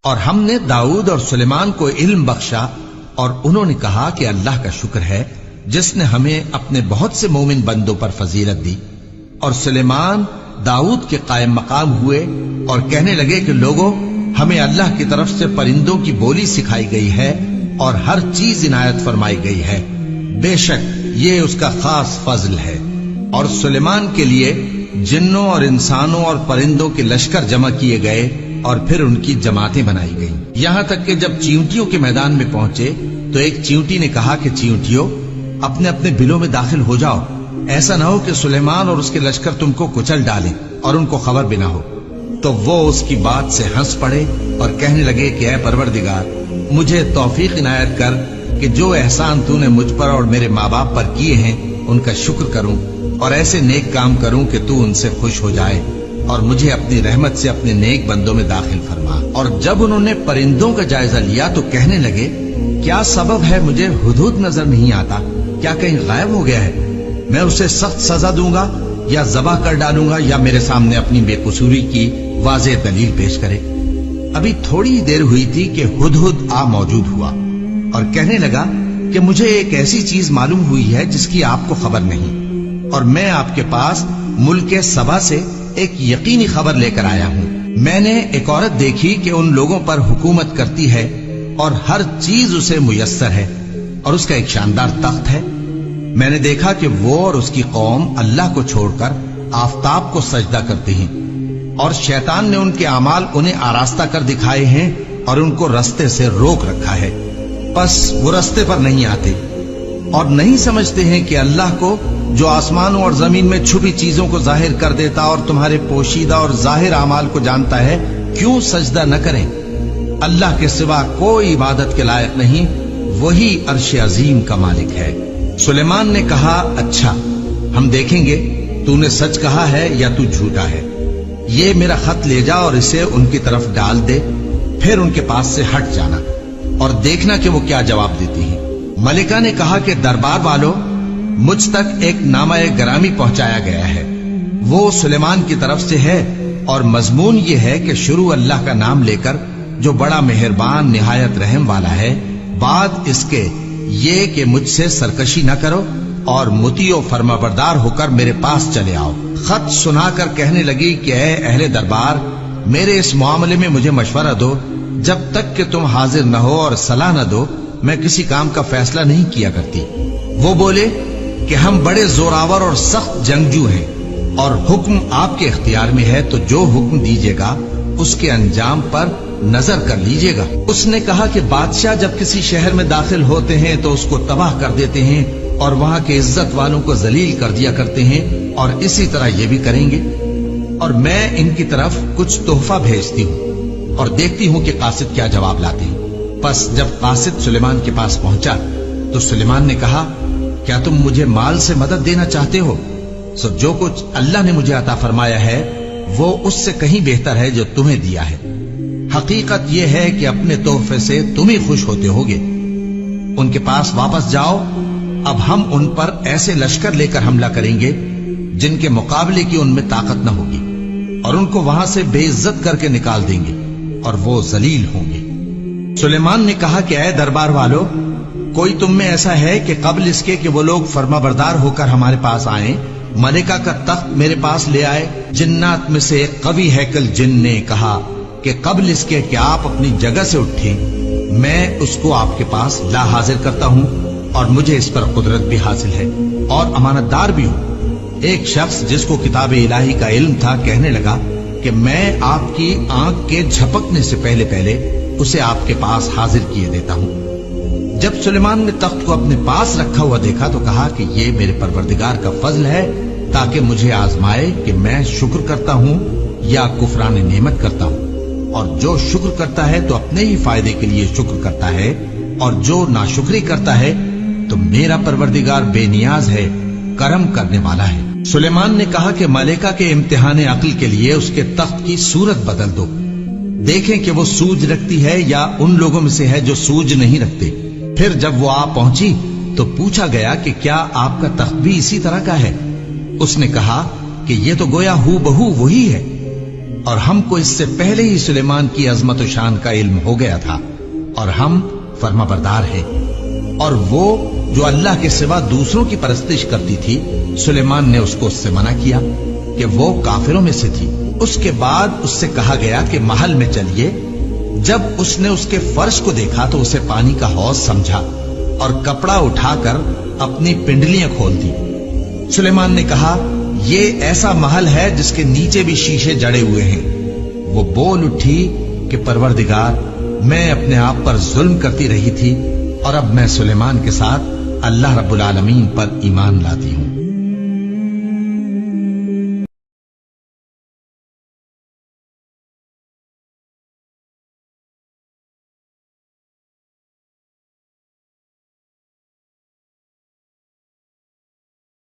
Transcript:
اور ہم نے داؤد اور سلیمان کو علم بخشا، اور انہوں نے کہا کہ اللہ کا شکر ہے جس نے ہمیں اپنے بہت سے مومن بندوں پر فضیلت دی۔ اور سلیمان داؤد کے قائم مقام ہوئے اور کہنے لگے کہ لوگوں، ہمیں اللہ کی طرف سے پرندوں کی بولی سکھائی گئی ہے اور ہر چیز عنایت فرمائی گئی ہے، بے شک یہ اس کا خاص فضل ہے۔ اور سلیمان کے لیے جنوں اور انسانوں اور پرندوں کے لشکر جمع کیے گئے اور پھر ان کی جماعتیں بنائی گئیں، یہاں تک کہ جب چیونٹیوں کے میدان میں پہنچے تو ایک چیونٹی نے کہا کہ چیونٹیوں، اپنے اپنے بلوں میں داخل ہو جاؤ، ایسا نہ ہو کہ سلیمان اور اس کے لشکر تم کو کچل ڈالیں اور ان کو خبر بھی نہ ہو۔ تو وہ اس کی بات سے ہنس پڑے اور کہنے لگے کہ اے پروردگار، مجھے توفیق عنایت کر کہ جو احسان تو نے مجھ پر اور میرے ماں باپ پر کیے ہیں ان کا شکر کروں اور ایسے نیک کام کروں کہ تو ان سے خوش ہو جائے، اور مجھے اپنی رحمت سے اپنے نیک بندوں میں داخل فرما۔ اور جب انہوں نے پرندوں کا جائزہ لیا تو کہنے لگے، کیا سبب ہے مجھے ہدہد نظر نہیں آتا؟ کیا کہیں غائب ہو گیا ہے؟ میں اسے سخت سزا دوں گا یا ذبح کر ڈالوں گا یا میرے سامنے اپنی بے قصوری کی واضح دلیل پیش کرے۔ ابھی تھوڑی دیر ہوئی تھی کہ ہدہد آ موجود ہوا اور کہنے لگا کہ مجھے ایک ایسی چیز معلوم ہوئی ہے جس کی آپ کو خبر نہیں، اور میں آپ کے پاس ملک سبا سے ایک یقینی خبر لے کر آیا ہوں۔ میں نے ایک عورت دیکھی کہ ان لوگوں پر حکومت کرتی ہے اور ہر چیز اسے میسر ہے، اور اس کا ایک شاندار تخت ہے۔ میں نے دیکھا کہ وہ اور اس کی قوم اللہ کو چھوڑ کر آفتاب کو سجدہ کرتے ہیں، اور شیطان نے ان کے اعمال انہیں آراستہ کر دکھائے ہیں اور ان کو رستے سے روک رکھا ہے، پس وہ رستے پر نہیں آتے اور نہیں سمجھتے ہیں کہ اللہ کو جو آسمانوں اور زمین میں چھپی چیزوں کو ظاہر کر دیتا اور تمہارے پوشیدہ اور ظاہر اعمال کو جانتا ہے، کیوں سجدہ نہ کریں؟ اللہ کے سوا کوئی عبادت کے لائق نہیں، وہی عرش عظیم کا مالک ہے۔ سلیمان نے کہا، اچھا، ہم دیکھیں گے تو نے سچ کہا ہے یا تو جھوٹا ہے۔ یہ میرا خط لے جا اور اسے ان کی طرف ڈال دے، پھر ان کے پاس سے ہٹ جانا اور دیکھنا کہ وہ کیا جواب دیتی ہیں۔ ملکہ نے کہا کہ دربار والوں، مجھ تک ایک نامہ گرامی پہنچایا گیا ہے، وہ سلیمان کی طرف سے ہے، اور مضمون یہ ہے کہ شروع اللہ کا نام لے کر جو بڑا مہربان نہایت رحم والا ہے، بعد اس کے یہ کہ مجھ سے سرکشی نہ کرو اور مطیع و فرما بردار ہو کر میرے پاس چلے آؤ۔ خط سنا کر کہنے لگی کہ اے اہل دربار، میرے اس معاملے میں مجھے مشورہ دو، جب تک کہ تم حاضر نہ ہو اور صلاح نہ دو میں کسی کام کا فیصلہ نہیں کیا کرتی۔ وہ بولے کہ ہم بڑے زوراور اور سخت جنگجو ہیں، اور حکم آپ کے اختیار میں ہے، تو جو حکم دیجیے گا اس کے انجام پر نظر کر لیجیے گا۔ اس نے کہا کہ بادشاہ جب کسی شہر میں داخل ہوتے ہیں تو اس کو تباہ کر دیتے ہیں اور وہاں کے عزت والوں کو ذلیل کر دیا کرتے ہیں، اور اسی طرح یہ بھی کریں گے۔ اور میں ان کی طرف کچھ تحفہ بھیجتی ہوں اور دیکھتی ہوں کہ قاصد کیا جواب لاتے ہیں۔ پس جب قاصد سلیمان کے پاس پہنچا تو سلیمان نے کہا، کیا تم مجھے مال سے مدد دینا چاہتے ہو؟ سو جو کچھ اللہ نے مجھے عطا فرمایا ہے وہ اس سے کہیں بہتر ہے جو تمہیں دیا ہے۔ حقیقت یہ ہے کہ اپنے تحفے سے تم ہی خوش ہوتے ہوگے۔ ان کے پاس واپس جاؤ، اب ہم ان پر ایسے لشکر لے کر حملہ کریں گے جن کے مقابلے کی ان میں طاقت نہ ہوگی، اور ان کو وہاں سے بے عزت کر کے نکال دیں گے اور وہ ذلیل ہوں گے۔ سلیمان نے کہا کہ اے دربار والو، کوئی تم میں ایسا ہے کہ قبل اس کے کہ وہ لوگ فرما بردار ہو کر ہمارے پاس آئیں، ملکہ کا تخت میرے پاس لے آئے؟ جنات میں سے ایک قوی ہیکل جن نے کہا کہ قبل اس کے کہ آپ اپنی جگہ سے اٹھیں میں اس کو آپ کے پاس لا حاضر کرتا ہوں، اور مجھے اس پر قدرت بھی حاصل ہے اور امانت دار بھی ہوں۔ ایک شخص جس کو کتاب الہی کا علم تھا کہنے لگا کہ میں آپ کی آنکھ کے جھپکنے سے پہلے پہلے اسے آپ کے پاس حاضر کیے دیتا ہوں۔ جب سلیمان نے تخت کو اپنے پاس رکھا ہوا دیکھا تو کہا کہ یہ میرے پروردگار کا فضل ہے تاکہ مجھے آزمائے کہ میں شکر کرتا ہوں یا کفران نعمت کرتا ہوں، اور جو شکر کرتا ہے تو اپنے ہی فائدے کے لیے شکر کرتا ہے، اور جو ناشکری کرتا ہے تو میرا پروردگار بے نیاز ہے، کرم کرنے والا ہے۔ سلیمان نے کہا کہ ملکہ کے امتحان عقل کے لیے اس کے تخت کی صورت بدل دو، دیکھیں کہ وہ سوج رکھتی ہے یا ان لوگوں میں سے ہے جو سوج نہیں رکھتے۔ پھر جب وہ آ پہنچی تو پوچھا گیا کہ کیا آپ کا تخت بھی اسی طرح کا ہے؟ اس نے کہا کہ یہ تو گویا ہو بہو وہی ہے، اور ہم کو اس سے پہلے ہی سلیمان کی عظمت و شان کا علم ہو گیا تھا اور ہم فرما بردار ہیں۔ اور وہ جو اللہ کے سوا دوسروں کی پرستش کرتی تھی، سلیمان نے اس کو اس سے منع کیا کہ وہ کافروں میں سے تھی۔ اس کے بعد اس سے کہا گیا کہ محل میں چلیے۔ جب اس نے اس کے فرش کو دیکھا تو اسے پانی کا حوض سمجھا اور کپڑا اٹھا کر اپنی پنڈلیاں کھول دی۔ سلیمان نے کہا، یہ ایسا محل ہے جس کے نیچے بھی شیشے جڑے ہوئے ہیں۔ وہ بول اٹھی کہ پروردگار، میں اپنے آپ پر ظلم کرتی رہی تھی اور اب میں سلیمان کے ساتھ اللہ رب العالمین پر ایمان لاتی ہوں۔